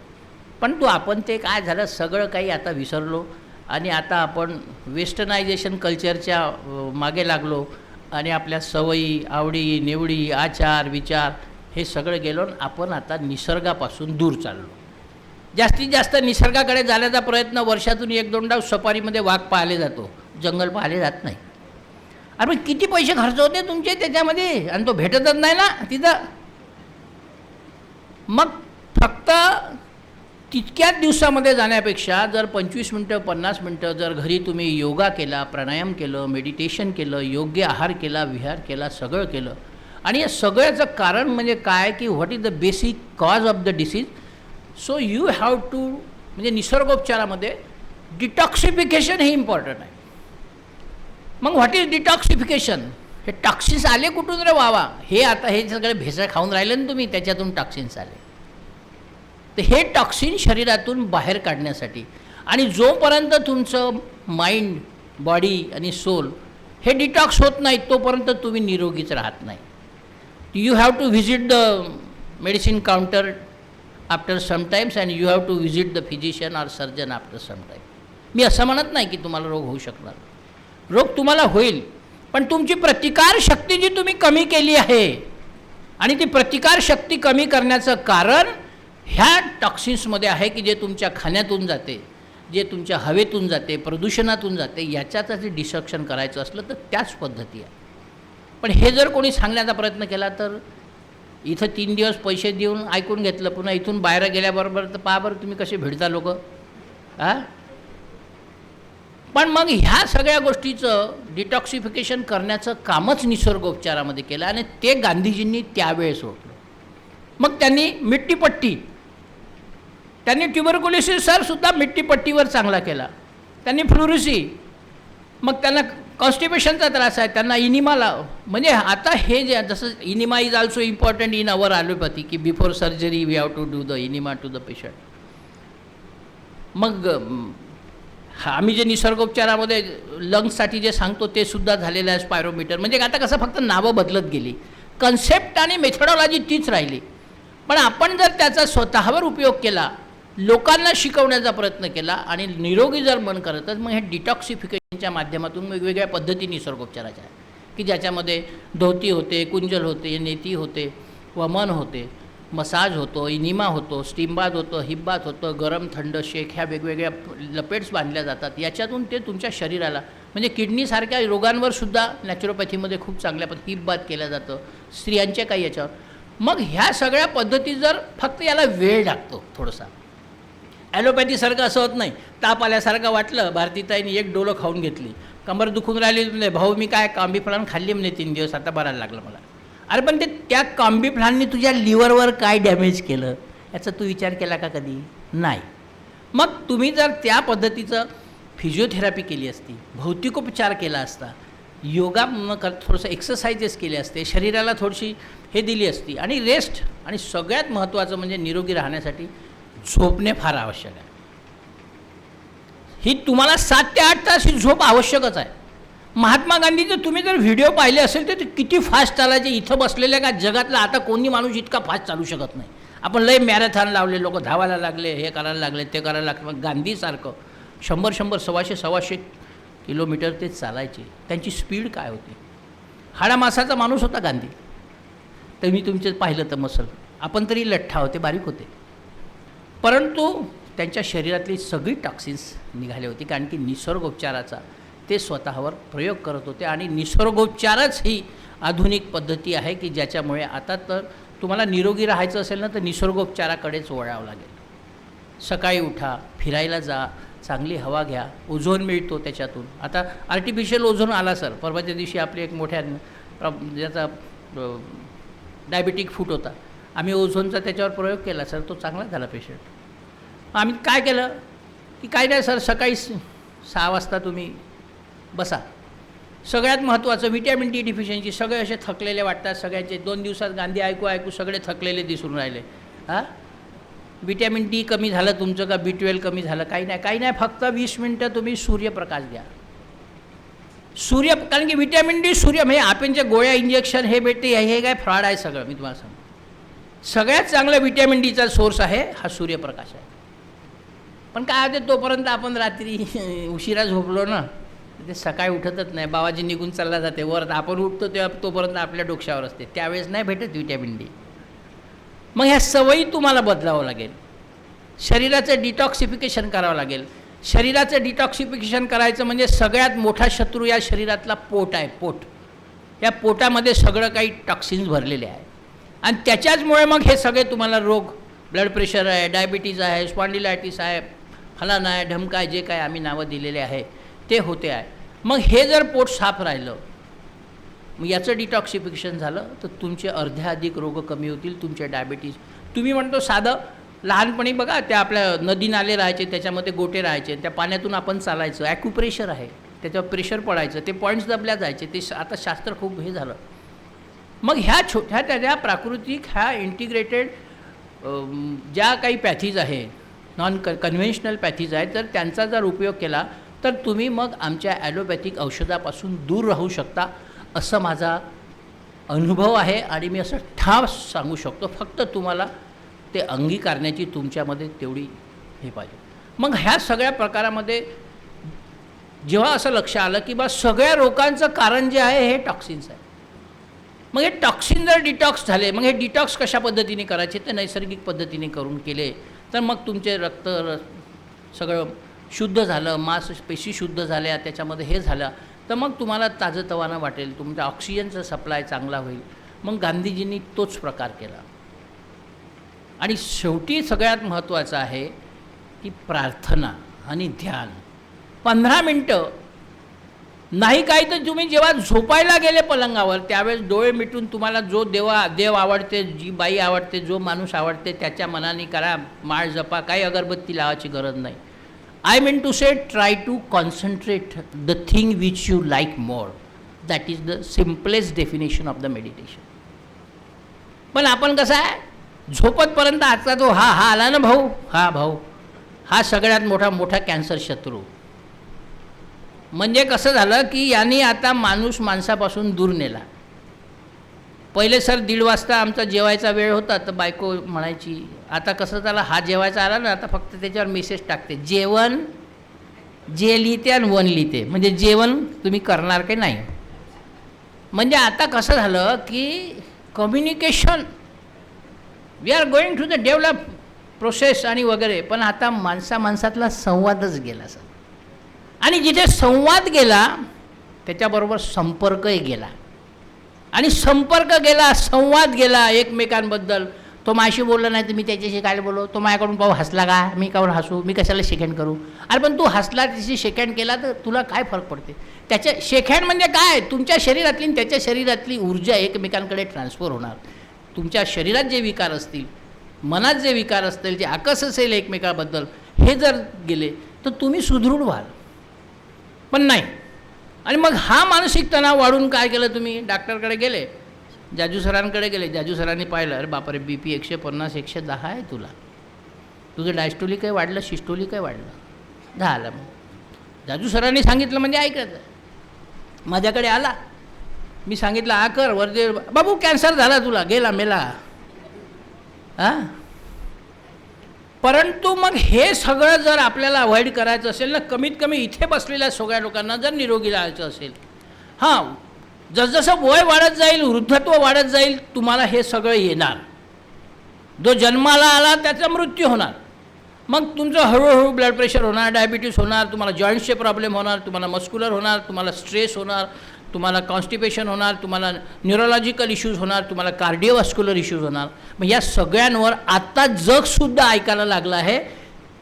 B: पण आपण ते काय झालं, सगळं काही आता विसरलो आणि आता आपण वेस्टर्नायझेशन कल्चरच्या मागे लागलो आणि आपल्या सवयी, आवडी, निवडी, आचार, विचार हे सगळं गेलो. आपण आता निसर्गापासून दूर चाललो. जास्तीत जास्त निसर्गाकडे जाण्याचा प्रयत्न, वर्षातून 1-2दा सफारीमध्ये वाघ पाहिले जातो, जंगल पाहिले जात नाही. अरे मग किती पैसे खर्च होते तुमचे त्याच्यामध्ये आणि तो भेटतच नाही ना तिथं. मग फक्त तितक्याच दिवसामध्ये जाण्यापेक्षा जर 25 मिनटं 50 मिनटं जर घरी तुम्ही योगा केला, प्राणायाम केलं, मेडिटेशन केलं, योग्य आहार केला, विहार केला, सगळं केलं. आणि या सगळ्याचं कारण म्हणजे काय की what is the basic cause of the disease. So you have to, म्हणजे निसर्गोपचारामध्ये डिटॉक्सिफिकेशन हे इम्पॉर्टंट आहे. मग व्हॉट इज डिटॉक्सिफिकेशन हे टॉक्सिन्स आले कुठून रे वावा, हे आता हे सगळे भेसळ खाऊन राहिले ना तुम्ही, त्याच्यातून टॉक्सिन्स आले. तर हे टॉक्सिन शरीरातून बाहेर काढण्यासाठी, आणि जोपर्यंत तुमचं माइंड, बॉडी आणि सोल हे डिटॉक्स होत नाही तोपर्यंत तुम्ही निरोगीच राहत नाही. You have to visit the medicine counter after sometimes and you have to visit the physician or surgeon after sometime. मी असं म्हणत नाही की तुम्हाला रोग होऊ शकणार, रोग तुम्हाला होईल, पण तुमची प्रतिकारशक्ती जी तुम्ही कमी केली आहे, आणि ती प्रतिकारशक्ती कमी करण्याचं कारण ह्या टॉक्सिन्समध्ये आहे की जे तुमच्या खाण्यातून जाते, जे तुमच्या हवेतून जाते, प्रदूषणातून जाते, याच्याचं जे डिस्ट्रक्शन करायचं असलं तर त्याच पद्धती आहे. पण हे जर कोणी सांगण्याचा प्रयत्न केला तर इथं 3 दिवस पैसे देऊन ऐकून घेतलं, पुन्हा इथून बाहेर गेल्याबरोबर तर पहा बरं तुम्ही कसे भिडता लोक. पण मग ह्या सगळ्या गोष्टीचं डिटॉक्सिफिकेशन करण्याचं कामच निसर्गोपचारामध्ये केलं, आणि ते गांधीजींनी त्यावेळेस ओळखलं. मग त्यांनी मिट्टीपट्टी, त्यांनी ट्युबरक्युलोसिसवर सुद्धा मिट्टीपट्टीवर चांगला केला. त्यांनी फ्लुरिसी, मग त्यांना कॉन्स्टिपेशनचा त्रास आहे, त्यांना इनिमाला, म्हणजे आता हे जे जसं enema is also important in our allopathy, की before surgery we have to do the enema to the patient. मग आम्ही जे निसर्गोपचारामध्ये लंग्ससाठी जे सांगतो ते सुद्धा झालेलं आहे स्पायरोमीटर. म्हणजे आता कसं फक्त नावं बदलत गेली, कन्सेप्ट आणि मेथडॉलॉजी तीच राहिली, पण आपण जर त्याचा स्वतःवर उपयोग केला, लोकांना शिकवण्याचा प्रयत्न केला आणि निरोगी जर मन करत, मग हे डिटॉक्सिफिकेशनच्या माध्यमातून वेगवेगळ्या पद्धती निसर्गोपचाराच्या आहे की ज्याच्यामध्ये धोती होते, कुंजल होते, नेती होते, वमन होते, मसाज होतो, इनिमा होतो, स्टीम बाथ होतं, हिप बाथ होतं, गरम थंड शेक, ह्या वेगवेगळ्या लपेट्स बांधल्या जातात. याच्यातून ते तुमच्या शरीराला, म्हणजे किडनीसारख्या रोगांवर सुद्धा नॅचरोपॅथीमध्ये खूप चांगल्या हिप बाथ केलं जातं, स्त्रियांच्या काही याच्यावर. मग ह्या सगळ्या पद्धती जर फक्त याला वेळ लागतो थोडासा, ॲलोपॅथीसारखं असं होत नाही. ताप आल्यासारखं वाटलं, भारतीताईने एक डोलं खाऊन घेतली, कंबर दुखून राहिली, भाऊ मी काय कांबी फळान खाल्ली म्हणे 3 दिवस, आता बरायला लागलं मला. अरे पण ते त्या कांबी फळांनी तुझ्या लिव्हरवर काय डॅमेज केलं याचा तू विचार केला का कधी? नाही. मग तुम्ही जर त्या पद्धतीचं फिजिओथेरपी केली असती, भौतिकोपचार केला असता, योगा थोडंसं एक्सरसाइजेस केले असते, शरीराला थोडीशी हे दिली असती, आणि रेस्ट, आणि सगळ्यात महत्त्वाचं म्हणजे निरोगी राहण्यासाठी झोपणे फार आवश्यक आहे. ही तुम्हाला 7 ते 8 तास ही झोप आवश्यकच आहे. महात्मा गांधीचं तुम्ही जर व्हिडिओ पाहिले असेल तर ते किती फास्ट चालायचे. इथं बसलेले का जगातला आता कोणी माणूस इतका फास्ट चालू शकत नाही. आपण लय मॅरेथॉन लावले, लोक धावायला लागले, हे करायला लागले, ते करायला लागले. मग गांधीसारखं 100, 100, 125 किलोमीटर ते चालायचे. त्यांची स्पीड काय होती? हाडामासाचा माणूस होता गांधी. तर मी तुमचं पाहिलं तर मसल, आपण तरी लठ्ठा होते, बारीक होते, परंतु त्यांच्या शरीरातली सगळी टॉक्सिन्स निघाले होते, कारण की निसर्गोपचाराचा ते स्वतःवर प्रयोग करत होते. आणि निसर्गोपचारच ही आधुनिक पद्धती आहे की ज्याच्यामुळे आता तर तुम्हाला निरोगी राहायचं असेल ना तर निसर्गोपचाराकडेच वळावं लागेल. सकाळी उठा, फिरायला जा, चांगली हवा घ्या, ओझोन मिळतो त्याच्यातून. आता आर्टिफिशियल ओझोन आला सर. परवाच्या दिवशी आपली एक मोठ्या ज्याचा डायबिटिक फूट होता, आम्ही ओझोनचा त्याच्यावर प्रयोग केला सर, तो चांगला झाला पेशंट. आम्ही काय केलं की काय नाही सर, सकाळी 6 वाजता तुम्ही बसा. सगळ्यात महत्त्वाचं विटॅमिन डी डिफिशियन्सी. सगळे असे थकलेले वाटतात सगळ्यांचे. 2 दिवसात गांधी ऐकू सगळे थकलेले दिसून राहिले. विटॅमिन डी कमी झालं तुमचं का B12 कमी झालं? काही नाही. फक्त 20 मिनटं तुम्ही सूर्यप्रकाश द्या. कारण की विटॅमिन डी म्हणजे आपणच्या गोळ्या, इंजेक्शन हे भेटते, हे काय फ्रॉड आहे सगळं. मी तुम्हाला सांगतो, सगळ्यात चांगला विटॅमिन डीचा सोर्स आहे हा सूर्यप्रकाश आहे. पण काय होते, तोपर्यंत आपण रात्री उशिरा झोपलो ना, ते सकाळी उठतच नाही. बाबाजी निघून चालला जाते वर, आपण उठतो तेव्हा तोपर्यंत आपल्या डोक्यावर असते, त्यावेळेस नाही भेटत विटॅमिन डी. मग ह्या सवयी तुम्हाला बदलावं लागेल. शरीराचं डिटॉक्सिफिकेशन करावं लागेल. शरीराचं डिटॉक्सिफिकेशन करायचं म्हणजे सगळ्यात मोठा शत्रू या शरीरातला पोट आहे. पोट, या पोटामध्ये सगळं काही टॉक्सिन्स भरलेले आहे, आणि त्याच्याचमुळे मग हे सगळे तुम्हाला रोग, ब्लड प्रेशर आहे, डायबिटीज आहे, स्पॉन्डिलायटिस आहे, फलाना आहे, ढमका आहे, जे काय आम्ही नावं दिलेले आहे ते होते आहे. मग हे जर पोट साफ राहिलं, मग याचं डिटॉक्सिफिकेशन झालं तर तुमचे अर्ध्याधिक रोग कमी होतील. तुमचे डायबिटीज, तुम्ही म्हणतो साधं लहानपणी बघा त्या आपल्या नदी नाले राहायचे, त्याच्यामध्ये गोटे राहायचे, त्या पाण्यातून आपण चालायचं, ॲक्युप्रेशर आहे. त्याच्यावर प्रेशर पडायचं, ते पॉईंट्स दबल्या जायचे, ते आता शास्त्र खूप हे झालं. मग ह्या छोट्या त्याच्या प्राकृतिक ह्या इंटिग्रेटेड ज्या काही पॅथीज आहे, नॉन कन्व्हेन्शनल पॅथीज आहेत, तर त्यांचा जर उपयोग केला तर तुम्ही मग आमच्या ॲलोपॅथिक औषधापासून दूर राहू शकता, असं माझा अनुभव आहे. आणि मी असं ठाम सांगू शकतो, फक्त तुम्हाला ते अंगीकारण्याची तुमच्यामध्ये तेवढी हे पाहिजे. मग ह्या सगळ्या प्रकारामध्ये जेव्हा असं लक्ष आलं की बा सगळ्या रोगांचं कारण जे आहे हे टॉक्सिन्स आहे. मग हे टॉक्सिन जर डिटॉक्स झाले, मग हे डिटॉक्स कशा पद्धतीने करायचे, ते नैसर्गिक पद्धतीने करून केले तर मग तुमचे रक्त सगळं शुद्ध झालं, मांसपेशी शुद्ध झाल्या, त्याच्यामध्ये हे झालं, तर मग तुम्हाला ताजंतवानं वाटेल, तुमचा ऑक्सिजनचा सप्लाय चांगला होईल. मग गांधीजींनी तोच प्रकार केला. आणि शेवटी सगळ्यात महत्त्वाचं आहे की प्रार्थना आणि ध्यान. 15 मिनटं नाही काही तर तुम्ही जेव्हा झोपायला गेले पलंगावर त्यावेळेस डोळे मिटून तुम्हाला जो देव आवडते, जी बाई आवडते, जो माणूस आवडते त्याच्या मनाने करा, माळ जपा, काही अगरबत्ती लावायची गरज नाही. I mean to say try to concentrate the thing which you like more. That is the simplest definition of the meditation. पण आपण कसं आहे, झोपतपर्यंत आजचा तो हा आला ना भाऊ, हा सगळ्यात मोठा कॅन्सर शत्रू. म्हणजे कसं झालं की यांनी आता माणसापासून दूर नेला. पहिले सर 1:30 वाजता आमचा जेवायचा वेळ होता, तर बायको म्हणायची आता कसं झालं, हा जेवायचा आला ना, आता फक्त त्याच्यावर मेसेज टाकते, जेवण जे लिहिते आणि 1 लिहिते, म्हणजे जेवण तुम्ही करणार की नाही. म्हणजे आता कसं झालं की communication, we are going to the develop process आणि वगैरे, पण आता माणसातला संवादच गेला सर. आणि जिथे संवाद गेला त्याच्याबरोबर संपर्कही गेला. आणि संपर्क गेला, संवाद गेला एकमेकांबद्दल. तो माझ्याशी बोलला नाही तर मी त्याच्याशी काय बोलू, तो माझ्याकडून पाहू हसला का, मी काहून हसू, मी कशाला शेकहँड करू. अरे पण तू हसला, त्याची शेकहँड केला तर तुला काय फरक पडते. त्याच्या शेकहँड म्हणजे काय, तुमच्या शरीरातली आणि त्याच्या शरीरातली ऊर्जा एकमेकांकडे ट्रान्सफर होणार. तुमच्या शरीरात जे विकार असतील, मनात जे विकार असतील, जे आकस असेल एकमेकाबद्दल, हे जर गेले तर तुम्ही सुदृढ व्हाल. पण नाही. आणि मग हा मानसिक तणाव वाढून काय केलं, तुम्ही डॉक्टरकडे गेले, जाजू सरांकडे गेले, जाजू सरांनी पाहिलं, अरे बापरे BP 150 110 आहे तुला, तुझं डायस्टोलिक काही वाढलं, सिस्टोलिक काही वाढलं, झालं. मग जाजू सरांनी सांगितलं म्हणजे ऐकायचं. माझ्याकडे आला, मी सांगितलं हा कर, वरदे बाबू कॅन्सर झाला तुला, गेला मेला. हां, परंतु मग हे सगळं जर आपल्याला अवॉइड करायचं असेल ना, कमीत कमी इथे बसलेल्या सगळ्या लोकांना जर निरोगी राहायचं असेल, हां, जसजसं वय वाढत जाईल, वृद्धत्व वाढत जाईल, तुम्हाला हे सगळं येणार. जो जन्माला आला त्याचा मृत्यू होणार. मग तुमचं हळूहळू ब्लड प्रेशर होणार, डायबिटीस होणार, तुम्हाला जॉईंट्सचे प्रॉब्लेम होणार, तुम्हाला मस्क्युलर होणार, तुम्हाला स्ट्रेस होणार, तुम्हाला कॉन्स्टिपेशन होणार, तुम्हाला न्यूरोलॉजिकल इश्यूज होणार, तुम्हाला कार्डिओव्हास्क्युलर इश्यूज होणार. मग या सगळ्यांवर आता जगसुद्धा ऐकायला लागलं आहे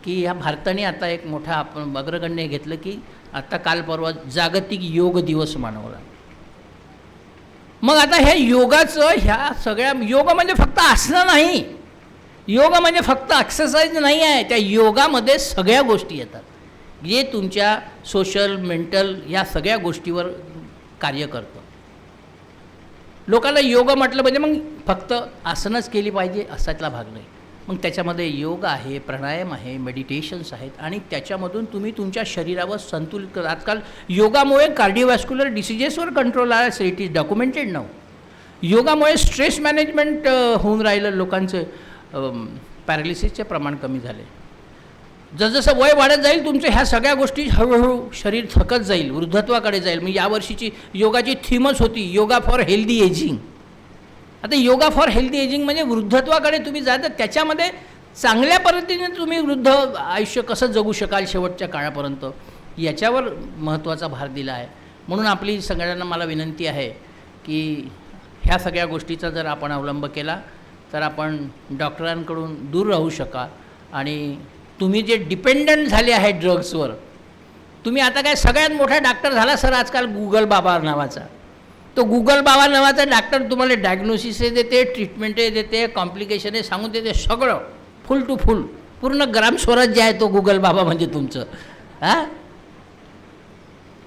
B: की ह्या भारताने आता एक मोठा आपण अग्रगण्य घेतलं की आता काल परवा जागतिक योग दिवस मनवला. मग आता हे योगाचं, ह्या सगळ्या, योग म्हणजे फक्त आसनं नाही, योग म्हणजे फक्त एक्सरसाइज नाही आहे. त्या योगामध्ये सगळ्या गोष्टी येतात, जे तुमच्या सोशल, मेंटल या सगळ्या गोष्टीवर कार्य करतं. लोकांना योग म्हटलं म्हणजे मग फक्त आसनच केली पाहिजे असातला भाग नाही. मग त्याच्यामध्ये योग आहे, प्राणायाम आहे, मेडिटेशन्स आहेत, आणि त्याच्यामधून तुम्ही तुमच्या शरीरावर संतुलित कर. आजकाल योगामुळे कार्डिओव्हास्क्युलर डिसिजेसवर कंट्रोल आहे, इट इज डॉक्युमेंटेड नाऊ. योगामुळे स्ट्रेस मॅनेजमेंट होऊन राहिलं, लोकांचं पॅरालिसिसचे प्रमाण कमी झाले. जसजसं वय वाढत जाईल तुमचं ह्या सगळ्या गोष्टी हळूहळू शरीर थकत जाईल, वृद्धत्वाकडे जाईल. म्हणजे यावर्षीची योगाची थीमच होती योगा फॉर हेल्दी एजिंग. आता योगा फॉर हेल्दी एजिंग म्हणजे वृद्धत्वाकडे तुम्ही जाता, त्याच्यामध्ये चांगल्या पद्धतीने तुम्ही वृद्ध आयुष्य कसं जगू शकाल शेवटच्या काळापर्यंत, याच्यावर महत्त्वाचा भार दिला आहे. म्हणून आपली सगळ्यांना मला विनंती आहे की ह्या सगळ्या गोष्टीचा जर आपण अवलंब केला तर आपण डॉक्टरांकडून दूर राहू शकाल. आणि तुम्ही जे डिपेंडंट झाले आहे ड्रग्सवर, तुम्ही आता काय सगळ्यात मोठा डॉक्टर झाला सर आजकाल गुगल बाबा नावाचा. तो गुगल बाबा नावाचा डॉक्टर तुम्हाला डायग्नोसिसही देते, ट्रीटमेंटही देते, कॉम्प्लिकेशनही सांगून देते, सगळं फुल टू फुल, पूर्ण ग्राम स्वराज्य आहे तो गुगल बाबा म्हणजे तुमचं. हां,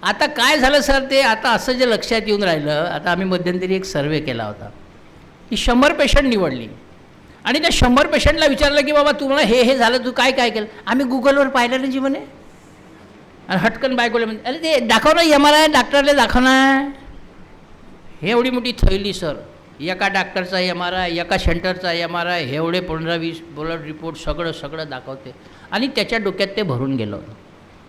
B: आता काय झालं सर, ते आता असं जे लक्षात येऊन राहिलं, आता आम्ही मध्यंतरी एक सर्वे केला होता की 100 पेशंट निवडली आणि त्या 100 पेशंटला विचारलं की बाबा तुम्हाला हे झालं, तू काय केलं? आम्ही गुगलवर पाहिलं नाही जी म्हणे. आणि हटकन बायकोला म्हणजे अरे ते दाखव ना, MRI डॉक्टरला दाखव ना. हे एवढी मोठी थैली सर, एका डॉक्टरचा MRI, एका सेंटरचा MRI, हे एवढे 15-20 ब्लड रिपोर्ट सगळं दाखवते. आणि त्याच्या डोक्यात ते भरून गेलं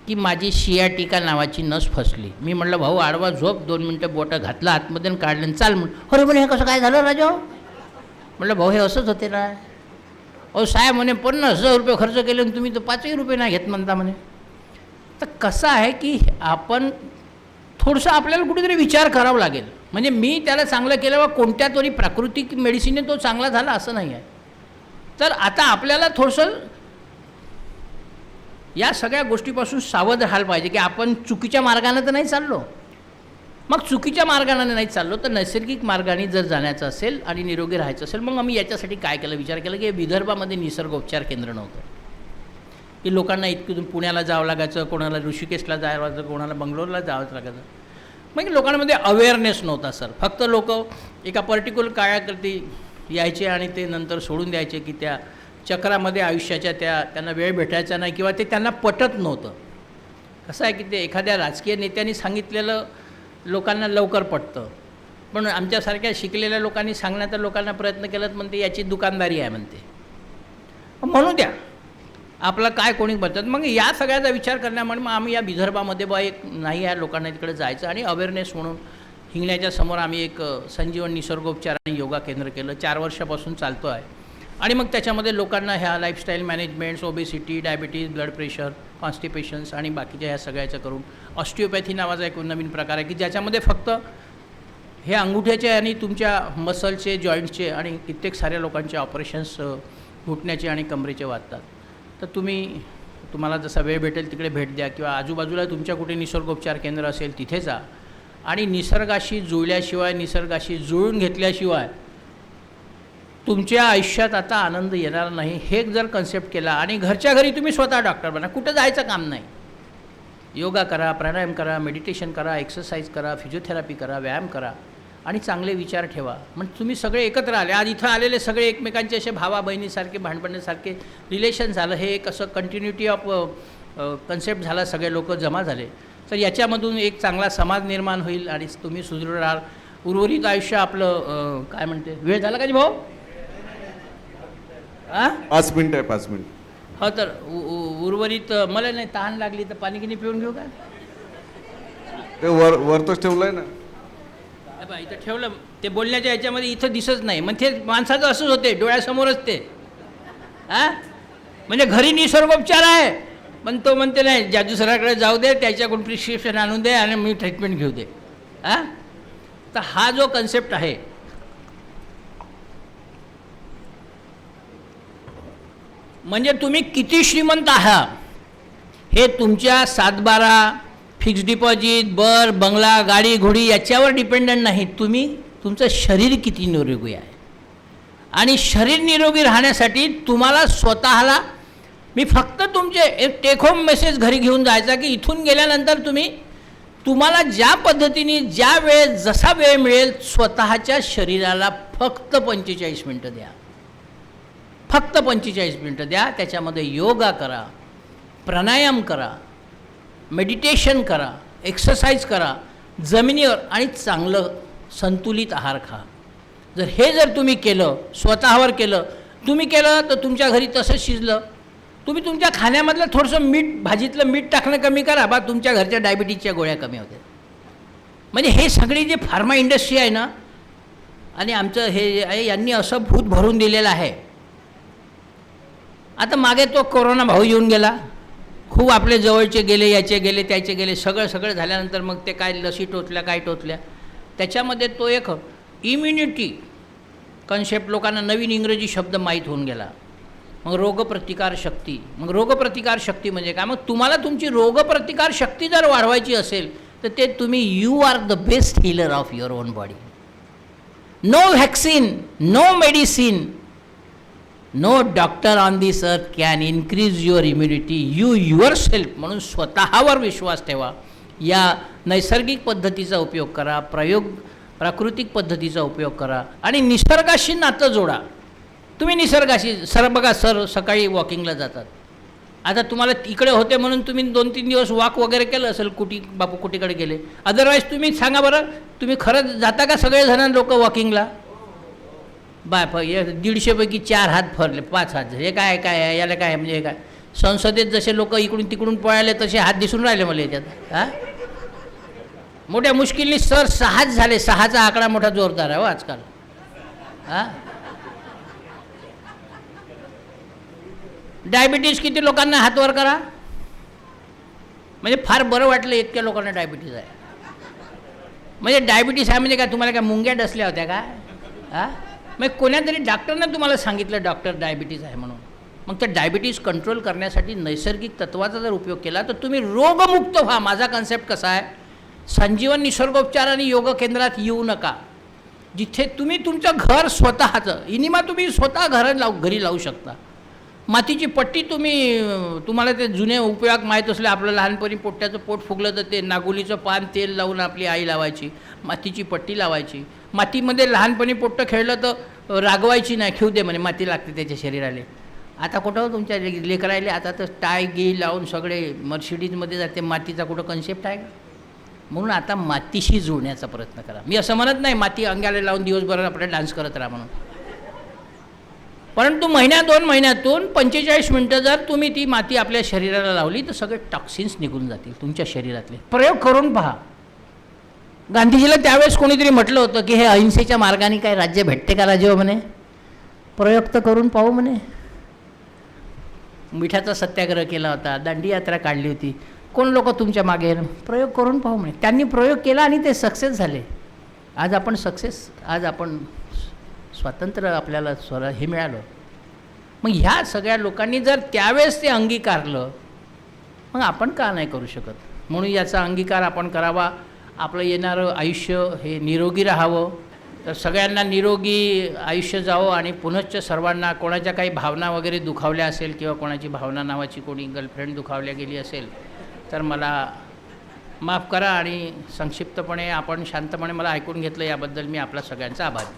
B: की माझी सियाटिका नावाची नस फसली. मी म्हटलं भाऊ आडवा झोप, 2 मिनटं बोटं घातलं आतमध्ये काढलं आणि चाल म्हणून. अरे म्हणे हे कसं काय झालं राजा? म्हटलं भाऊ हे असंच होते ना. अहो साहेब म्हणे 50,000 रुपये खर्च केले आणि तुम्ही तर 5ही रुपये नाही घेत म्हणता म्हणे. तर कसं आहे की आपण थोडंसं आपल्याला कुठेतरी विचार करावा लागेल. म्हणजे मी त्याला चांगलं केलं वा कोणत्या तरी प्राकृतिक मेडिसिनने तो चांगला झाला असं नाही आहे. तर आता आपल्याला थोडंसं या सगळ्या गोष्टीपासून सावध राहायला पाहिजे की आपण चुकीच्या मार्गाने तर नाही चाललो. मग चुकीच्या मार्गाने नाही चाललो तर नैसर्गिक मार्गाने जर जाण्याचं असेल आणि निरोगी राहायचं असेल, मग आम्ही याच्यासाठी काय केलं, विचार केला की विदर्भामध्ये निसर्गोपचार केंद्र नव्हतं की लोकांना इतकं पुण्याला जावं लागायचं, कोणाला ऋषिकेशला जायला लागायचं, कोणाला बंगलोरला जावंच लागायचं. मग लोकांमध्ये अवेअरनेस नव्हता सर. फक्त लोक एका पर्टिक्युलर काळाकरती यायचे आणि ते नंतर सोडून द्यायचे की त्या चक्रामध्ये आयुष्याच्या त्यांना वेळ भेटायचा नाही किंवा ते त्यांना पटत नव्हतं. कसं आहे की ते एखाद्या राजकीय नेत्यांनी सांगितलेलं लोकांना लवकर पटतं, पण आमच्यासारख्या शिकलेल्या लोकांनी सांगण्याचा लोकांना प्रयत्न केलात म्हणते याची दुकानदारी आहे म्हणते. म्हणू द्या आपलं काय कोणी बघतात. मग या सगळ्याचा विचार करण्यामुळे मग आम्ही या विदर्भामध्ये एक नाही या लोकांना तिकडे जायचं आणि अवेअरनेस म्हणून हिंगण्याच्या समोर आम्ही एक संजीवन निसर्गोपचार आणि योगा केंद्र केलं. 4 वर्षापासून चालतो आहे. आणि मग त्याच्यामध्ये लोकांना ह्या lifestyle managements, obesity, diabetes, blood pressure, constipations आणि बाकीच्या ह्या सगळ्याचं करून ऑस्टिओपॅथी नावाचा एक नवीन प्रकार आहे की ज्याच्यामध्ये फक्त हे अंगुठ्याचे आणि तुमच्या मसलचे, जॉईंटचे आणि कित्येक साऱ्या लोकांचे ऑपरेशन्स घुटण्याचे आणि कमरेचे वाचतात. तर तुम्हाला जसा वेळ भेटेल तिकडे भेट द्या किंवा आजूबाजूला तुमच्या कुठे निसर्गोपचार केंद्र असेल तिथे जा. आणि निसर्गाशी जुळल्याशिवाय, निसर्गाशी जुळून घेतल्याशिवाय तुमच्या आयुष्यात आता आनंद येणार नाही. हे जर कन्सेप्ट केला आणि घरच्या घरी तुम्ही स्वतः डॉक्टर बना, कुठं जायचं काम नाही. योगा करा, प्राणायाम करा, मेडिटेशन करा, एक्सरसाइज करा, फिजिओथेरपी करा, व्यायाम करा आणि चांगले विचार ठेवा. म्हणजे तुम्ही सगळे एकत्र आले. आज इथं आलेले सगळे एकमेकांचे असे भावा बहिणीसारखे भांडपण्यासारखे रिलेशन झालं. हे एक असं कंटिन्युटी ऑफ कन्सेप्ट झाला. सगळे लोक जमा झाले तर याच्यामधून एक चांगला समाज निर्माण होईल आणि तुम्ही सुदृढ राहाल. उर्वरित आयुष्य आपलं काय म्हणते, वेळ झाला का जी भाऊ?
A: 5 मिनिट आहे, 5 मिनिट.
B: हो तर उर्वरित मला नाही तहान लागली तर पाणी किनी पिऊन घेऊ का?
A: ते वरतच ठेवलं आहे ना.
B: इथं ठेवलं ते बोलण्याच्या याच्यामध्ये इथं दिसत नाही. मग ते माणसाचं असंच होते, डोळ्यासमोरच ते. म्हणजे घरी निसर्गोपचार आहे पण तो म्हणते नाही जादू सराकडे जाऊ दे, त्याच्याकडून प्रिस्क्रिप्शन आणून दे आणि मी ट्रीटमेंट घेऊ दे. तर हा जो कन्सेप्ट आहे म्हणजे तुम्ही किती श्रीमंत आहात हे तुमच्या 7-12 फिक्स डिपॉझिट, बंगला, गाडी, घोडी याच्यावर डिपेंडंट नाही. तुमचं शरीर किती निरोगी आहे. आणि शरीर निरोगी राहण्यासाठी तुम्हाला स्वतःला मी फक्त तुमचे एक टेक होम मेसेज घरी घेऊन जायचा की इथून गेल्यानंतर तुम्हाला ज्या पद्धतीने ज्या वेळेत जसा वेळ मिळेल स्वतःच्या शरीराला फक्त 45 मिनटं द्या. फक्त 45 मिनटं द्या. त्याच्यामध्ये योगा करा, प्राणायाम करा, मेडिटेशन करा, एक्सरसाइज करा, जमिनीवर आणि चांगलं संतुलित आहार खा. जर तुम्ही केलं, स्वतःवर केलं, तुम्ही केलं तर तुमच्या घरी तसंच शिजलं. तुम्ही तुमच्या खाण्यामधलं थोडंसं मीठ, भाजीतलं मीठ टाकणं कमी करा, बा तुमच्या घरच्या डायबिटीजच्या गोळ्या कमी होत्या. म्हणजे हे सगळी जे फार्मा इंडस्ट्री आहे ना आणि आमचं हे यांनी असं भूत भरून दिलेलं आहे. आता मागे तो कोरोना भाऊ येऊन गेला, खूप आपले जवळचे गेले, याचे गेले, त्याचे गेले, सगळं झाल्यानंतर मग ते काय लसी टोचल्या, काय टोचल्या, त्याच्यामध्ये तो एक इम्युनिटी कन्सेप्ट लोकांना नवीन इंग्रजी शब्द माहीत होऊन गेला. मग रोगप्रतिकार शक्ती. मग रोगप्रतिकार शक्ती म्हणजे काय? मग तुम्हाला तुमची रोगप्रतिकार शक्ती जर वाढवायची असेल तर ते तुम्ही you are the best healer of your own body. No vaccine, no medicine, no doctor on this earth can increase your immunity, you yourself. म्हणून स्वतःवर विश्वास ठेवा, या नैसर्गिक पद्धतीचा उपयोग करा, प्राकृतिक पद्धतीचा उपयोग करा आणि निसर्गाशी नातं जोडा. तुम्ही निसर्गाशी बघा सर सकाळी वॉकिंगला जातात. आता तुम्हाला इकडे होते म्हणून तुम्ही 2-3 दिवस वॉक वगैरे केलं असेल, बापू कुठेकडे गेले. अदरवाईज तुम्ही सांगा बरं, तुम्ही खरंच जाता का सगळेजण लोक वॉकिंगला? 150पैकी 4 हात फरले, 5 हात झाले. हे काय काय याला काय म्हणजे हे काय संसदेत जसे लोक इकडून तिकडून पळाले तसे हात दिसून राहिले मला याच्यात. हां, मोठ्या मुश्किलने सर 6च झाले. 6चा आकडा मोठा जोरदार आहे हो आजकाल. हां, डायबिटीज किती लोकांना हात वर करा. म्हणजे फार बरं वाटलं इतक्या लोकांना डायबिटीज आहे. म्हणजे डायबिटीज आहे म्हणजे काय, तुम्हाला काय मुंग्या डसल्या होत्या का? हां, मग कोणातरी डॉक्टरनं तुम्हाला सांगितलं डॉक्टर डायबिटीज आहे म्हणून. मग त्या डायबिटीज कंट्रोल करण्यासाठी नैसर्गिक तत्वाचा जर उपयोग केला तर तुम्ही रोगमुक्त व्हा. माझा कन्सेप्ट कसा आहे, संजीवन निसर्गोपचार आणि योग केंद्रात येऊ नका. जिथे तुम्ही तुमचं घर स्वतःचं इनिमा तुम्ही स्वतः घरी लावू शकता. मातीची पट्टी तुम्हाला ते जुने उपयोग माहीत असले. आपलं लहानपणी पोट्ट्याचं पोट फुगलं तर ते नागुलीचं पान तेल लावून आपली आई लावायची, मातीची पट्टी लावायची. मातीमध्ये लहानपणी पोट्टं खेळलं तर रागवायची नाही, खेळू दे म्हणे माती लागते त्याच्या शरीराला. आता कुठं तुमच्या लेकरायले आता तर टाय गी लावून सगळे मर्सिडीजमध्ये जाते. मातीचा कुठं कन्सेप्ट आहे का? म्हणून आता मातीशी जुळण्याचा प्रयत्न करा. मी असं म्हणत नाही माती अंगाला लावून दिवसभर आपल्याला डान्स करत राहा म्हणून, परंतु 1-2 महिन्यातून 45 मिनटं जर तुम्ही ती माती आपल्या शरीराला लावली तर सगळे टॉक्सिन्स निघून जातील तुमच्या शरीरातले. प्रयोग करून पहा. गांधीजीला त्यावेळेस कोणीतरी म्हटलं होतं की हे अहिंसेच्या मार्गाने काय राज्य भेटते का राजे म्हणे, प्रयोग तर करून पाहू म्हणे. मिठाचा सत्याग्रह केला होता, दांडी यात्रा काढली होती. कोण लोक तुमच्या मागे, प्रयोग करून पाहू म्हणे. त्यांनी प्रयोग केला आणि ते सक्सेस झाले. आज आपण स्वातंत्र्य आपल्याला हे मिळालं. मग ह्या सगळ्या लोकांनी जर त्यावेळेस ते अंगीकारलं, मग आपण का नाही करू शकत? म्हणून याचा अंगीकार आपण करावा. आपलं येणारं आयुष्य हे निरोगी राहावं. तर सगळ्यांना निरोगी आयुष्य जावं आणि पुनश्च सर्वांना कोणाच्या काही भावना वगैरे दुखावल्या असेल किंवा कोणाची भावना नावाची कोणी गर्लफ्रेंड दुखावल्या गेली असेल तर मला माफ करा. आणि संक्षिप्तपणे आपण शांतपणे मला ऐकून घेतलं याबद्दल मी आपला सगळ्यांचा आभारी.